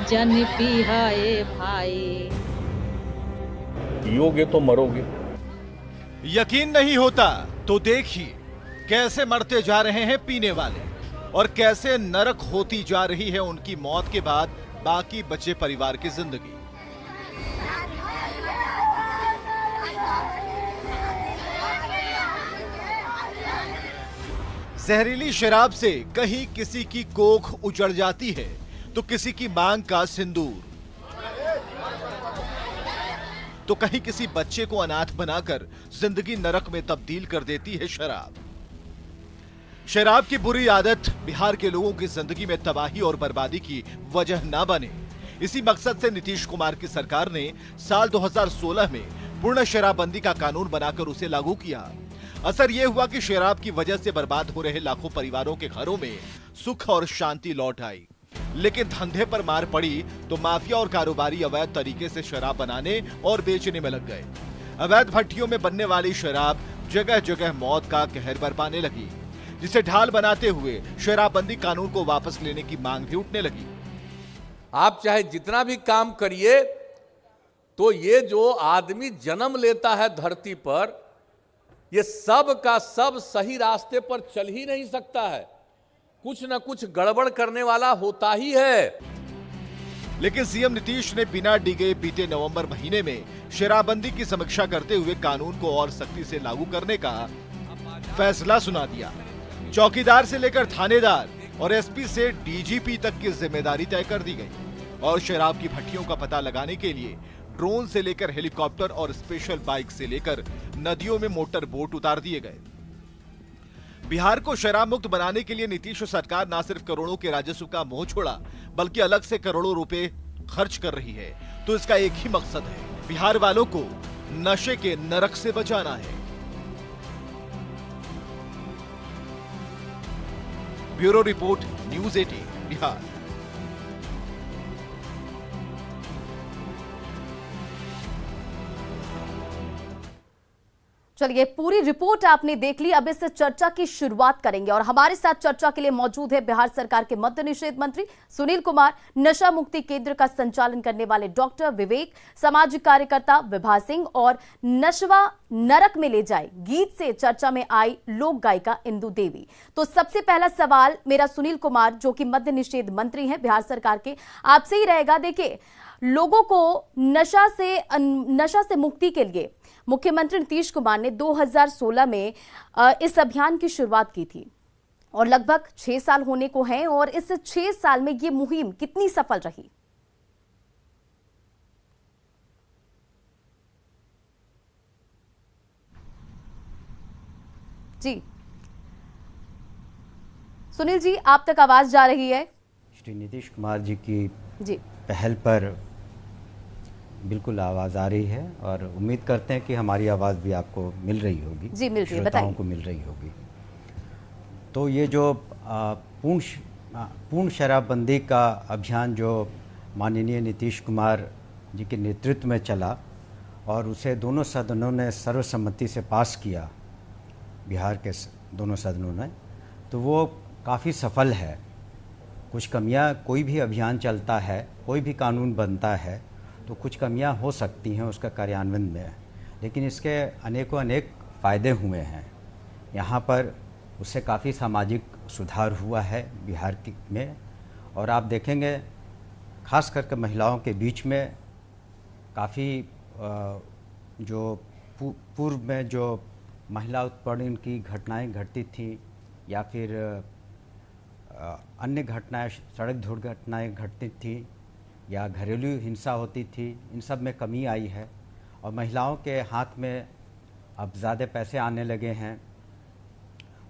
जन पिहाए भाई। पियोगे तो मरोगे। यकीन नहीं होता तो देखिए कैसे मरते जा रहे हैं पीने वाले और कैसे नरक होती जा रही है उनकी मौत के बाद बाकी बचे परिवार की जिंदगी। जहरीली शराब से कहीं किसी की कोख उजड़ जाती है तो किसी की मांग का सिंदूर, तो कहीं किसी बच्चे को अनाथ बनाकर जिंदगी नरक में तब्दील कर देती है शराब। शराब की बुरी आदत बिहार के लोगों की जिंदगी में तबाही और बर्बादी की वजह ना बने, इसी मकसद से नीतीश कुमार की सरकार ने साल 2016 में पूर्ण शराबबंदी का कानून बनाकर उसे लागू किया। असर यह हुआ कि शराब की वजह से बर्बाद हो रहे लाखों परिवारों के घरों में सुख और शांति लौट आई। लेकिन धंधे पर मार पड़ी तो माफिया और कारोबारी अवैध तरीके से शराब बनाने और बेचने में लग गए। अवैध भट्टियों में बनने वाली शराब जगह जगह मौत का कहर बरपाने लगी, जिसे ढाल बनाते हुए शराबबंदी कानून को वापस लेने की मांग भी उठने लगी। आप चाहे जितना भी काम करिए तो ये जो आदमी जन्म लेता है धरती पर, ये सब का सब सही रास्ते पर चल ही नहीं सकता है, कुछ न कुछ गड़बड़ करने वाला होता ही है। लेकिन सीएम नीतीश ने बिना डिगे बीते नवंबर महीने में शराबबंदी की समीक्षा करते हुए कानून को और सख्ती से लागू करने का फैसला सुना दिया। चौकीदार से लेकर थानेदार और एसपी से डीजीपी तक की जिम्मेदारी तय कर दी गई और शराब की भट्टियों का पता लगाने के लिए ड्रोन से लेकर हेलीकॉप्टर और स्पेशल बाइक से लेकर नदियों में मोटर बोट उतार दिए गए। बिहार को शराब मुक्त बनाने के लिए नीतीश सरकार न सिर्फ करोड़ों के राजस्व का मोह छोड़ा, बल्कि अलग से करोड़ों रुपए खर्च कर रही है। तो इसका एक ही मकसद है, बिहार वालों को नशे के नरक से बचाना है। Bureau report, news 18 Bihar. चलिए, पूरी रिपोर्ट आपने देख ली। अब इस चर्चा की शुरुआत करेंगे और हमारे साथ चर्चा के लिए मौजूद है बिहार सरकार के मद्य निषेध मंत्री सुनील कुमार, नशा मुक्ति केंद्र का संचालन करने वाले डॉक्टर विवेक, सामाजिक कार्यकर्ता विभा सिंह और नशवा नरक में ले जाए गीत से चर्चा में आई लोक गायिका इंदु देवी। तो सबसे पहला सवाल मेरा सुनील कुमार, जो कि मद्य निषेध मंत्री हैं बिहार सरकार के, आपसे ही रहेगा। देखिए, लोगों को नशा से मुक्ति के लिए मुख्यमंत्री नीतीश कुमार ने 2016 में इस अभियान की शुरुआत की थी और लगभग 6 साल होने को हैं, और इस 6 साल में ये मुहिम कितनी सफल रही? जी सुनील जी, आप तक आवाज जा रही है? श्री नीतीश कुमार जी की जी पहल पर बिल्कुल आवाज़ आ रही है और उम्मीद करते हैं कि हमारी आवाज़ भी आपको मिल रही होगी। जी, मिल रही है, श्रोताओं बताइए। को मिल रही होगी। तो ये जो पूर्ण शराबबंदी का अभियान जो माननीय नीतीश कुमार जी के नेतृत्व में चला और उसे दोनों सदनों ने सर्वसम्मति से पास किया, बिहार के दोनों सदनों ने, तो वो काफ़ी सफल है। कुछ कमियां, कोई भी अभियान चलता है, कोई भी कानून बनता है तो कुछ कमियां हो सकती हैं उसका कार्यान्वयन में, लेकिन इसके अनेकों अनेक फ़ायदे हुए हैं। यहाँ पर उससे काफ़ी सामाजिक सुधार हुआ है बिहार में, और आप देखेंगे खास करके महिलाओं के बीच में काफ़ी जो पूर्व में जो महिला उत्पीड़न की घटनाएं घटती थी या फिर अन्य घटनाएं, सड़क दुर्घटनाएं घटती थी या घरेलू हिंसा होती थी, इन सब में कमी आई है और महिलाओं के हाथ में अब ज़्यादा पैसे आने लगे हैं,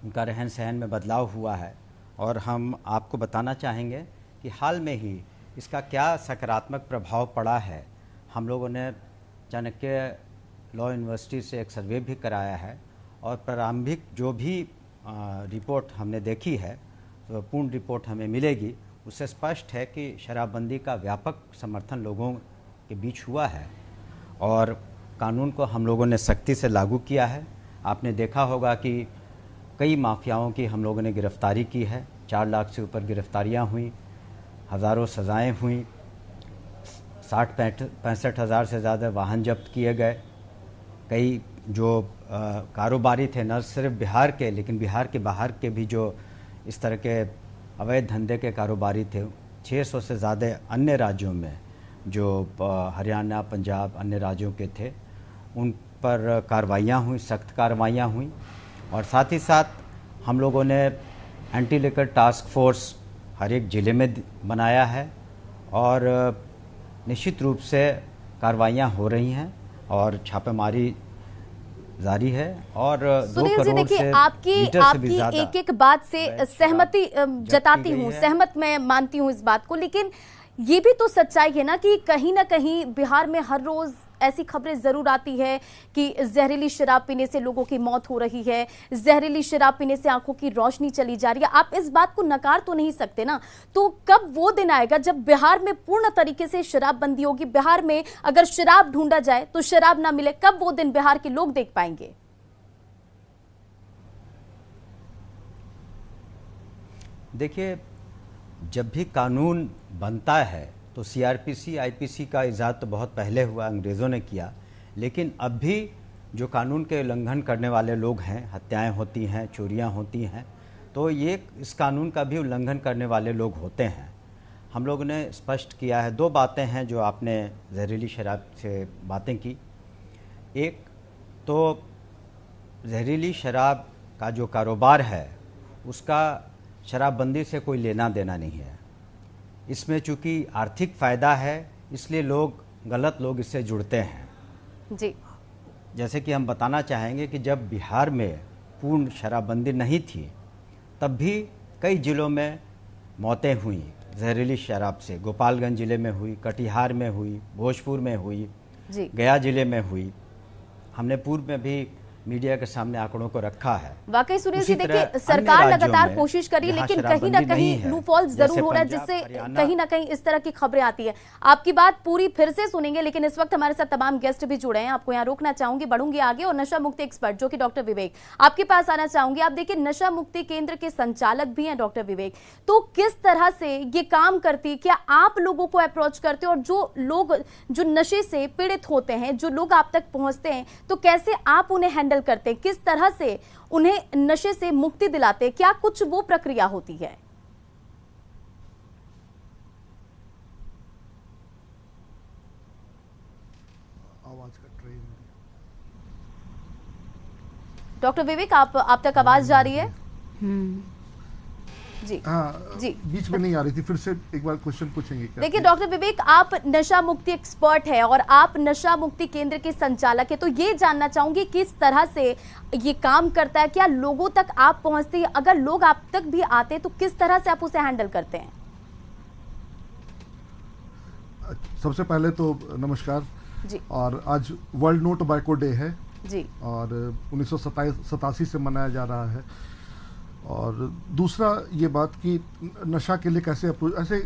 उनका रहन सहन में बदलाव हुआ है। और हम आपको बताना चाहेंगे कि हाल में ही इसका क्या सकारात्मक प्रभाव पड़ा है। हम लोगों ने चाणक्य लॉ यूनिवर्सिटी से एक सर्वे भी कराया है और प्रारंभिक जो भी रिपोर्ट हमने देखी है, तो पूर्ण रिपोर्ट हमें मिलेगी, उससे स्पष्ट है कि शराबबंदी का व्यापक समर्थन लोगों के बीच हुआ है और कानून को हम लोगों ने सख्ती से लागू किया है। आपने देखा होगा कि कई माफियाओं की हम लोगों ने गिरफ्तारी की है, 4 लाख से ऊपर गिरफ्तारियां हुई। हज़ारों सज़ाएँ हुई, 60-65 हज़ार से ज़्यादा वाहन जब्त किए गए। कई जो कारोबारी थे न सिर्फ बिहार के लेकिन बिहार के बाहर के भी जो इस तरह के अवैध धंधे के कारोबारी थे, 600 से ज़्यादा अन्य राज्यों में जो हरियाणा, पंजाब, अन्य राज्यों के थे, उन पर कार्रवाइयाँ हुई, सख्त कार्रवाइयाँ हुई। और साथ ही साथ हम लोगों ने anti liquor task force her एक ज़िले में बनाया है और निश्चित रूप से कार्रवाइयाँ हो रही हैं और छापेमारी जारी है। और 2 सुनील जी, करोड़ देखिए से आपकी लीटर से भी ज़्यादा एक एक बात से सहमति जताती की गई हूँ, है। सहमत मैं मानती हूँ इस बात को, लेकिन ये भी तो सच्चाई है ना कि कहीं ना कहीं बिहार में हर रोज ऐसी खबरें जरूर आती है कि जहरीली शराब पीने से लोगों की मौत हो रही है, जहरीली शराब पीने से आंखों की रोशनी चली जा रही है। आप इस बात को नकार तो नहीं सकते ना। तो कब वो दिन आएगा जब बिहार में पूर्ण तरीके से शराबबंदी होगी? बिहार में अगर शराब ढूंढा जाए तो शराब ना मिले, कब वो दिन बिहार के लोग देख पाएंगे? देखिए, जब भी कानून बनता है तो सीआरपीसी, आईपीसी का इजाद तो बहुत पहले हुआ, अंग्रेज़ों ने किया, लेकिन अब भी जो कानून के उल्लंघन करने वाले लोग हैं, हत्याएं होती हैं, चोरियां होती हैं, तो ये इस कानून का भी उल्लंघन करने वाले लोग होते हैं। हम लोगों ने स्पष्ट किया है। 2 बातें हैं जो आपने जहरीली शराब से बातें की। एक तो जहरीली शराब का जो कारोबार है उसका शराबबंदी से कोई लेना देना नहीं है। इसमें चूँकि आर्थिक फ़ायदा है इसलिए गलत लोग इससे जुड़ते हैं जी। जैसे कि हम बताना चाहेंगे कि जब बिहार में पूर्ण शराबबंदी नहीं थी तब भी कई ज़िलों में मौतें हुई जहरीली शराब से। गोपालगंज ज़िले में हुई, कटिहार में हुई, भोजपुर में हुई, जी। गया ज़िले में हुई। हमने पूर्व में भी मीडिया के सामने आंकड़ों को रखा है। वाकई सुनील जी, उसी देखिए तरह सरकार अन्य लगातार राज्यों में कोशिश करी, जहाँ लेकिन कहीं ना शराबबंदी कहीं नहीं है, लूपहोल जरूर जैसे हो रहा है, पंजाब, जिससे हरियाणा, कहीं ना कहीं इस तरह की खबरें आती है। आपकी बात पूरी फिर से सुनेंगे, लेकिन इस वक्त हमारे साथ तमाम गेस्ट भी जुड़े हैं। आपको यहाँ रोकना चाहूंगी, बढ़ूंगी आगे और नशा मुक्ति एक्सपर्ट जो कि डॉक्टर विवेक, आपके पास आना चाहूंगी। आप देखिए नशा मुक्ति केंद्र के संचालक भी हैं डॉक्टर विवेक, तो किस तरह से ये काम करती, क्या आप लोगों को अप्रोच करते हो और जो लोग जो नशे से पीड़ित होते हैं, जो लोग आप तक पहुंचते हैं, तो कैसे आप उन्हें हैंडल करते हैं, किस तरह से उन्हें नशे से मुक्ति दिलाते, क्या कुछ वो प्रक्रिया होती है? आवाज का ट्रेन। डॉक्टर विवेक, आप तक आवाज जा रही है? जी हाँ जी, बीच में नहीं आ रही थी, फिर से एक बार क्वेश्चन पूछेंगे क्या? देखिए डॉक्टर विवेक, आप नशा मुक्ति एक्सपर्ट है और आप नशा मुक्ति केंद्र के संचालक है, तो ये जानना चाहूंगी किस तरह से ये काम करता है, क्या लोगों तक आप पहुंचते हैं, अगर लोग आप तक भी आते हैं तो किस तरह से आप उसे हैंडल करते हैं? सबसे पहले तो नमस्कार जी। और आज वर्ल्ड नो टोबैको डे है जी। और 1987 से मनाया जा रहा है। और दूसरा ये बात कि नशा के लिए कैसे अप्रोच, ऐसे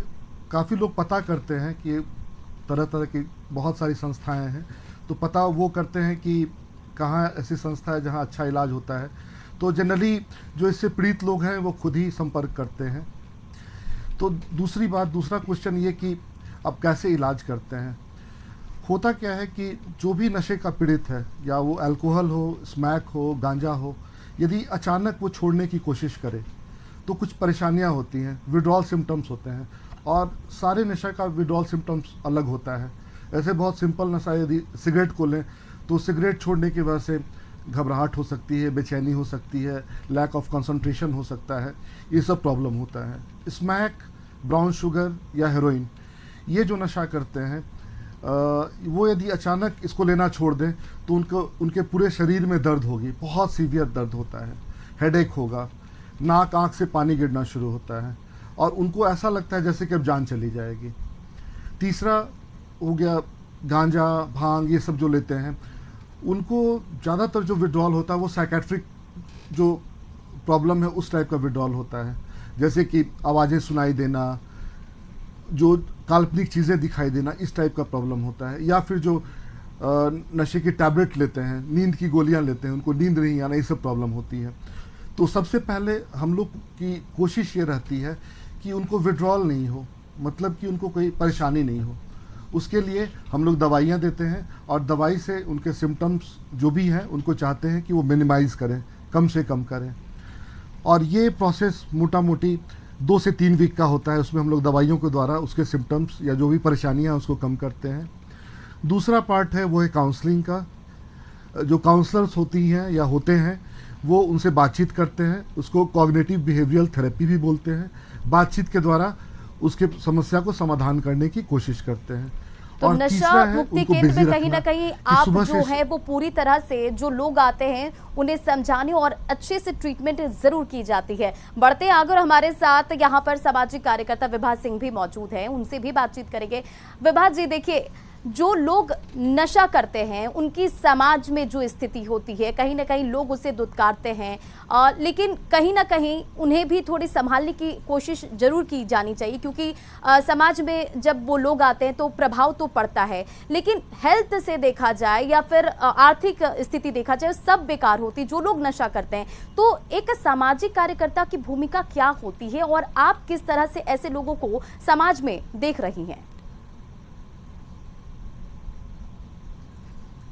काफ़ी लोग पता करते हैं कि तरह तरह की बहुत सारी संस्थाएं हैं, तो पता वो करते हैं कि कहाँ ऐसी संस्था है जहाँ अच्छा इलाज होता है। तो जनरली जो इससे पीड़ित लोग हैं वो खुद ही संपर्क करते हैं। तो दूसरा क्वेश्चन ये कि अब कैसे इलाज करते हैं। होता क्या है कि जो भी नशे का पीड़ित है, या वो अल्कोहल हो, स्मैक हो, गांजा हो, यदि अचानक वो छोड़ने की कोशिश करे तो कुछ परेशानियां होती हैं, विड्रॉल सिम्टम्स होते हैं, और सारे नशा का विड्रॉल सिम्टम्स अलग होता है। ऐसे बहुत सिंपल नशा यदि सिगरेट को लें तो सिगरेट छोड़ने की वजह से घबराहट हो सकती है, बेचैनी हो सकती है, लैक ऑफ कंसंट्रेशन हो सकता है, ये सब प्रॉब्लम होता है। स्मैक, ब्राउन शुगर या हेरोइन, ये जो नशा करते हैं वो यदि अचानक इसको लेना छोड़ दें तो उनके पूरे शरीर में दर्द होगी, बहुत सीवियर दर्द होता है, हेडेक होगा, नाक आँख से पानी गिरना शुरू होता है और उनको ऐसा लगता है जैसे कि अब जान चली जाएगी। तीसरा हो गया गांजा, भांग, ये सब जो लेते हैं उनको ज़्यादातर जो विड्रॉल होता है वो साइकेट्रिक जो प्रॉब्लम है उस टाइप का विड्रॉल होता है, जैसे कि आवाज़ें सुनाई देना, जो काल्पनिक चीज़ें दिखाई देना, इस टाइप का प्रॉब्लम होता है। या फिर जो नशे की टैबलेट लेते हैं, नींद की गोलियां लेते हैं, उनको नींद नहीं आना, ये सब प्रॉब्लम होती है। तो सबसे पहले हम लोग की कोशिश ये रहती है कि उनको विड्रॉल नहीं हो, मतलब कि उनको कोई परेशानी नहीं हो। उसके लिए हम लोग दवाइयाँ देते हैं और दवाई से उनके सिम्टम्स जो भी हैं उनको चाहते हैं कि वो मिनिमाइज़ करें, कम से कम करें। और ये प्रोसेस मोटा मोटी 2 से 3 वीक का होता है। उसमें हम लोग दवाइयों के द्वारा उसके सिम्टम्स या जो भी परेशानियाँ हैं उसको कम करते हैं। दूसरा पार्ट है वो है काउंसलिंग का। जो काउंसलर्स होती हैं या होते हैं वो उनसे बातचीत करते हैं, उसको कॉग्निटिव बिहेवियरल थेरेपी भी बोलते हैं। बातचीत के द्वारा उसके समस्या को समाधान करने की कोशिश करते हैं। तो और नशा तीसरा है मुक्ति उनको केंद्र बिजी में कहीं ना रखना कहीं कि आप सुबह जो से है वो पूरी तरह से जो लोग आते हैं उन्हें समझाने और अच्छे से ट्रीटमेंट जरूर की जाती है। बढ़ते आगे और हमारे साथ यहाँ पर सामाजिक कार्यकर्ता विभा सिंह भी मौजूद हैं, उनसे भी बातचीत करेंगे। विभा जी, देखिए, जो लोग नशा करते हैं उनकी समाज में जो स्थिति होती है, कहीं ना कहीं लोग उसे दुत्कारते हैं, लेकिन कहीं ना कहीं उन्हें भी थोड़ी संभालने की कोशिश जरूर की जानी चाहिए, क्योंकि समाज में जब वो लोग आते हैं तो प्रभाव तो पड़ता है, लेकिन हेल्थ से देखा जाए या फिर आर्थिक स्थिति देखा जाए सब बेकार होती जो लोग नशा करते हैं। तो एक सामाजिक कार्यकर्ता की भूमिका क्या होती है और आप किस तरह से ऐसे लोगों को समाज में देख रही हैं?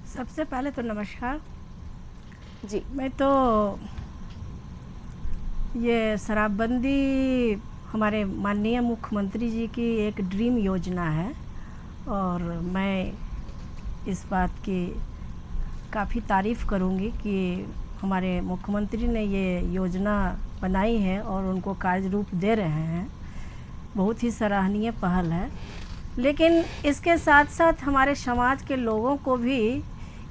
सबसे पहले तो नमस्कार जी। मैं तो ये शराबबंदी हमारे माननीय मुख्यमंत्री जी की एक ड्रीम योजना है और मैं इस बात की काफ़ी तारीफ़ करूंगी कि हमारे मुख्यमंत्री ने ये योजना बनाई है और उनको कार्य रूप दे रहे हैं। बहुत ही सराहनीय पहल है, लेकिन इसके साथ साथ हमारे समाज के लोगों को भी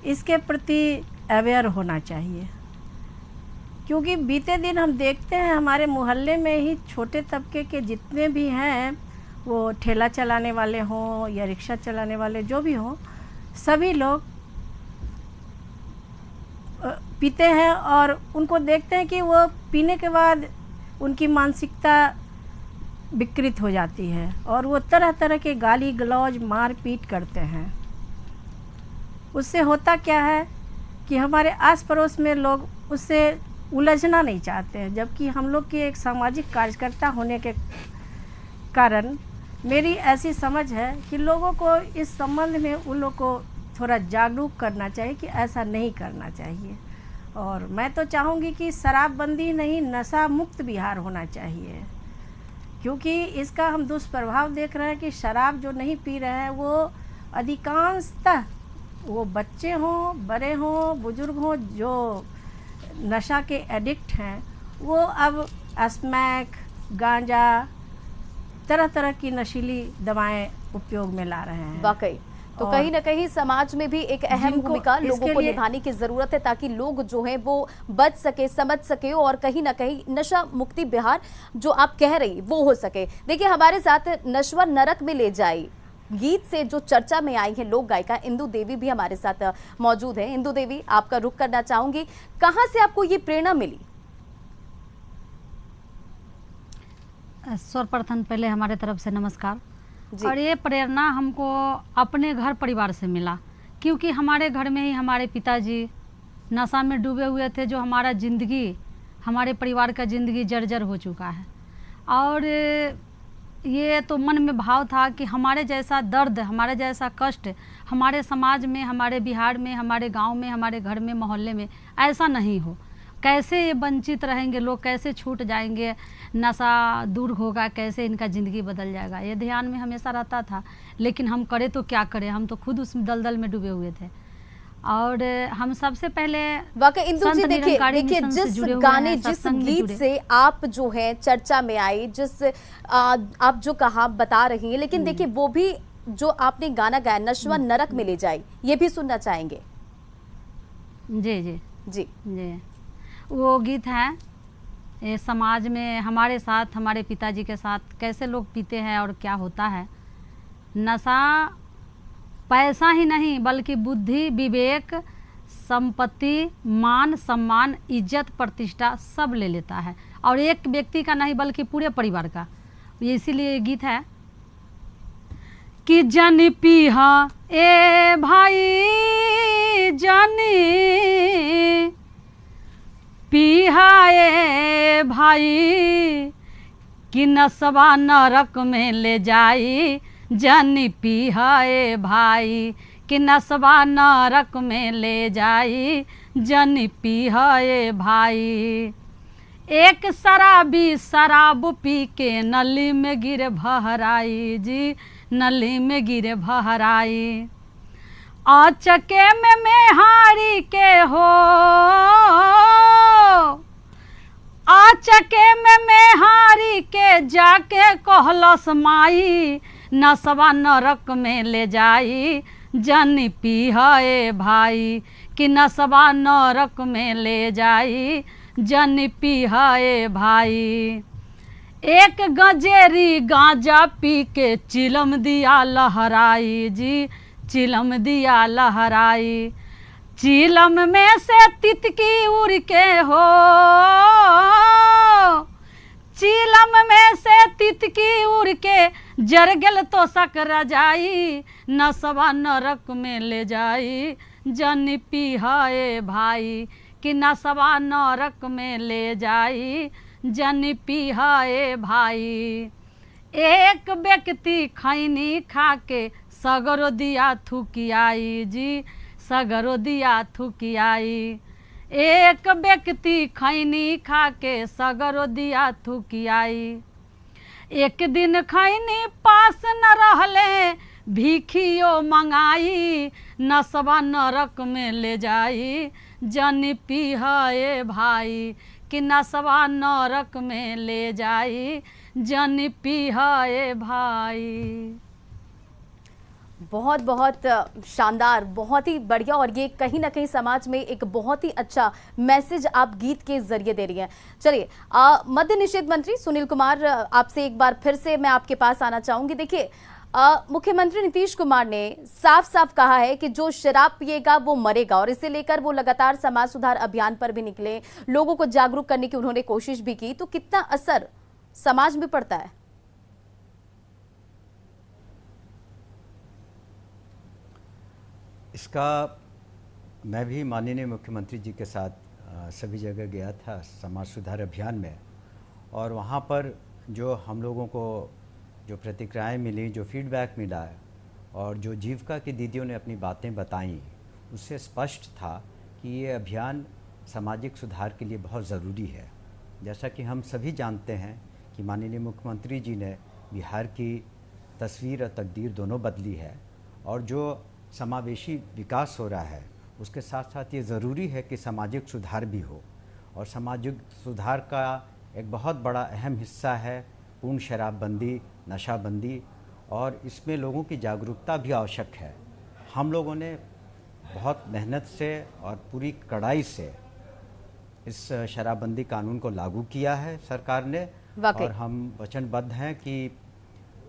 इसके प्रति अवेयर होना चाहिए, क्योंकि बीते दिन हम देखते हैं हमारे मोहल्ले में ही छोटे तबके के जितने भी हैं, वो ठेला चलाने वाले हों या रिक्शा चलाने वाले जो भी हों, सभी लोग पीते हैं और उनको देखते हैं कि वो पीने के बाद उनकी मानसिकता विकृत हो जाती है और वो तरह तरह के गाली गलौज मार पीट करते हैं। उससे होता क्या है कि हमारे आस पड़ोस में लोग उससे उलझना नहीं चाहते हैं, जबकि हम लोग की एक सामाजिक कार्यकर्ता होने के कारण मेरी ऐसी समझ है कि लोगों को इस संबंध में उन लोग को थोड़ा जागरूक करना चाहिए कि ऐसा नहीं करना चाहिए। और मैं तो चाहूँगी कि शराबबंदी नहीं, नशा मुक्त बिहार होना चाहिए, क्योंकि इसका हम दुष्प्रभाव देख रहे हैं कि शराब जो नहीं पी रहे हैं वो अधिकांशतः वो बच्चे हों, बड़े हों, बुजुर्ग हों, जो नशा के एडिक्ट हैं वो अब स्मैक, गांजा, तरह तरह की नशीली दवाएं उपयोग में ला रहे हैं। वाकई तो कहीं ना कहीं समाज में भी एक अहम भूमिका लोगों को निभाने की जरूरत है, ताकि लोग जो हैं वो बच सके, समझ सके और कहीं ना कहीं नशा मुक्ति बिहार जो आप कह रही वो हो सके। देखिए, हमारे साथ नश्वर नरक में ले जाई गीत से जो चर्चा में आई है लोक गायिका इंदु देवी भी हमारे साथ मौजूद है। इंदु देवी, आपका रुख करना चाहूंगी, कहां से आपको ये प्रेरणा मिली? सर्वप्रथम पहले हमारे तरफ से नमस्कार। और ये प्रेरणा हमको अपने घर परिवार से मिला, क्योंकि हमारे घर में ही हमारे पिताजी नशा में डूबे हुए थे, जो हमारा ज़िंदगी, हमारे परिवार का ज़िंदगी जर्जर हो चुका है। और ये तो मन में भाव था कि हमारे जैसा दर्द, हमारे जैसा कष्ट हमारे समाज में, हमारे बिहार में, हमारे गांव में, हमारे घर में, मोहल्ले में ऐसा नहीं हो। कैसे ये वंचित रहेंगे लोग, कैसे छूट जाएंगे, नशा दूर होगा, कैसे इनका ज़िंदगी बदल जाएगा, ये ध्यान में हमेशा रहता था। लेकिन हम करें तो क्या करें, हम तो खुद उस दलदल में डूबे हुए थे। और हम सबसे पहले वाकई इंदु जी, देखिए जिस गाने, जिस गीत से आप जो है चर्चा में आई, जिस आप जो कहा बता रही हैं, लेकिन देखिए वो भी जो आपने गाना गाया नश्वर नरक में ले जाए, ये भी सुनना चाहेंगे। जी जी जी जी, वो गीत है ये समाज में हमारे साथ, हमारे पिताजी के साथ कैसे लोग पीते हैं और क्या होता है। नशा पैसा ही नहीं बल्कि बुद्धि, विवेक, संपत्ति, मान, सम्मान, इज्जत, प्रतिष्ठा सब ले लेता है, और एक व्यक्ति का नहीं बल्कि पूरे परिवार का। ये इसीलिए ये गीत है कि जन पीहा ए भाई जानी पीहा ए भाई कि नसवा नरक में ले जाई जनी पिहाए भाई, कि नसवा नरक में ले जाई जनी पिहाए भाई। एक शराबी शराब पी के नली में गिर भहराई जी, नली में गिर भहराई। आचके में मेहारी के हो, आचके में मेहारी के जाके कहलस माई, नसवा नरक में ले जाई जनी पिहाए भाई, कि नसवा नरक में ले जाई जनी पिहाए भाई। एक गजेरी गांजा पी के चिलम दिया लहराई जी, चिलम दिया लहराई। चिलम में से तितकी उड़ के हो, चिलम में से तितकी उड़ के जर गेल तो सक रजाई, नसवा नरक में ले जाई जनी पिहाए भाई, कि नसवा नरक में ले जाई जनी पिहाए भाई। एक व्यक्ति खैनी खा के सगरो दिया थुकियाई जी, सगरो दिया थुकियाई। एक व्यक्ति खैनी खा के सगरो दिया थुकियाई। एक दिन खैनी पास न रहले भिखियो मंगाई, नसवा नरक में ले जाई जनी पिहाए भाई, कि नसवा नरक में ले जाई जनी पिहाए भाई। बहुत बहुत शानदार, बहुत ही बढ़िया, और ये कहीं ना कहीं समाज में एक बहुत ही अच्छा मैसेज आप गीत के जरिए दे रही हैं। चलिए, मद्य निषेध मंत्री सुनील कुमार, आपसे एक बार फिर से मैं आपके पास आना चाहूंगी। देखिए, मुख्यमंत्री नीतीश कुमार ने साफ साफ कहा है कि जो शराब पिएगा वो मरेगा, और इसे लेकर वो लगातार समाज सुधार अभियान पर भी निकले, लोगों को जागरूक करने की उन्होंने कोशिश भी की। तो कितना असर समाज में पड़ता है? इसका मैं भी माननीय मुख्यमंत्री जी के साथ सभी जगह गया था समाज सुधार अभियान में, और वहाँ पर जो हम लोगों को जो प्रतिक्रियाएं मिली, जो फीडबैक मिला है, और जो जीविका की दीदियों ने अपनी बातें बताईं, उससे स्पष्ट था कि ये अभियान सामाजिक सुधार के लिए बहुत ज़रूरी है। जैसा कि हम सभी जानते हैं कि माननीय मुख्यमंत्री जी ने बिहार की तस्वीर और तकदीर दोनों बदली है, और जो समावेशी विकास हो रहा है उसके साथ साथ ये ज़रूरी है कि सामाजिक सुधार भी हो, और सामाजिक सुधार का एक बहुत बड़ा अहम हिस्सा है पूर्ण शराबबंदी, नशाबंदी, और इसमें लोगों की जागरूकता भी आवश्यक है। हम लोगों ने बहुत मेहनत से और पूरी कड़ाई से इस शराबबंदी कानून को लागू किया है सरकार ने, और हम वचनबद्ध हैं कि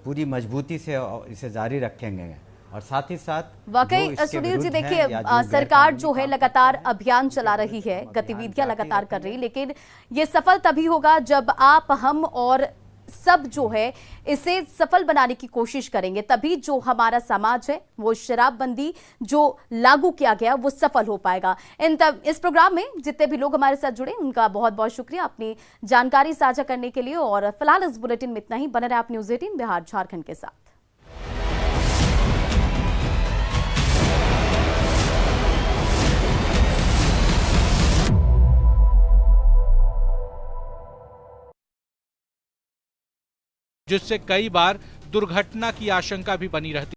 पूरी मजबूती से इसे जारी रखेंगे। और साथ ही साथ वाकई सुनील जी, देखिए, सरकार जो है लगातार अभियान चला रही है, गतिविधियां लगातार कर रही, लेकिन ये सफल तभी होगा जब आप, हम और सब जो है इसे सफल बनाने की कोशिश करेंगे, तभी जो हमारा समाज है वो शराबबंदी जो लागू किया गया वो सफल हो पाएगा। इस प्रोग्राम में जितने भी लोग हमारे साथ जुड़े उनका बहुत बहुत शुक्रिया अपनी जानकारी साझा करने के लिए। और फिलहाल इस बुलेटिन में इतना ही। बने रहे आप न्यूज़ 18 बिहार झारखंड के साथ। जिससे कई बार दुर्घटना की आशंका भी बनी रहती।